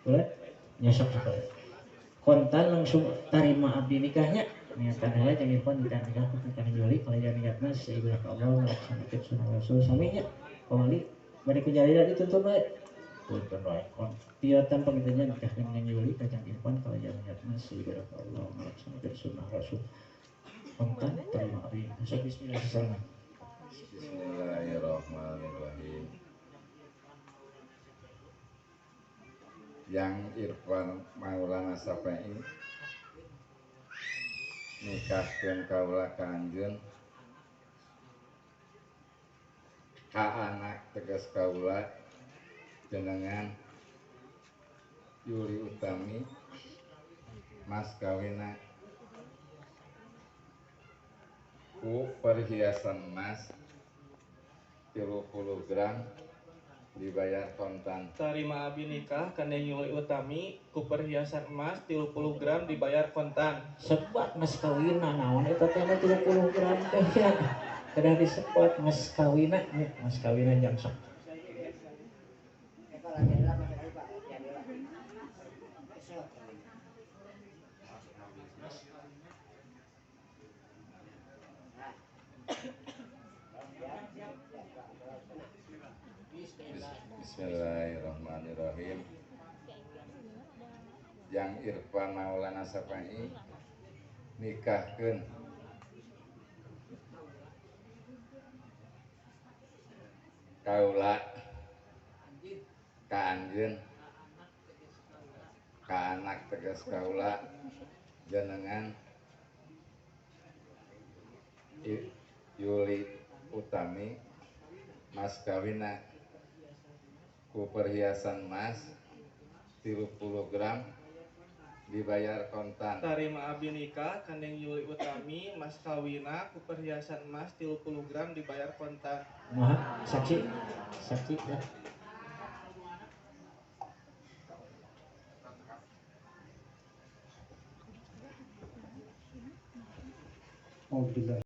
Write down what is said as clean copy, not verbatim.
boleh nyosok sekali kontan langsung tarima abdi nikahnya niatan heula jeung Irfan nikah nikah Juli kalau jangan niatna seibadah ka Allah melaksanakan sunnah Rasul saminya kawali bade ku jalila dituntun bae tuntun bae kon tiatan pangitanya nikah dengan Juli ka jeung Irfan kalau jangan niatna seibadah ka Allah melaksanakan sunnah Rasul kontan tarima abdi sok bismillah. Bismillahirrahmanirrahim. Yang Irfan Maulana Sapai nikahkeun kaula ka anjeun ka anak tegas kaula jenengan Yuli Utami mas kawina ku perhiasan emas 30 gram dibayar kontan. Tarima abdi nikah Kaneng Yuli Utami ku perhiasan emas 30 gram dibayar kontan. Sebat mas kawina naon eta teh 30 gram teh ya. Kedah disebat mas kawina jang sok. Bismillahirrahmanirrahim. Yang Irfan Maulana Sapai nikahkeun kaula ka anjeun ka anak tegas kaula jenengan Yuli Utami mas kawina ku perhiasan emas 30 gram dibayar kontan. Tarima abdi nikah Kaneng Yuli Utami mas kawina ku perhiasan emas 30 gram dibayar kontan. Nah, saksi ya. Alhamdulillah.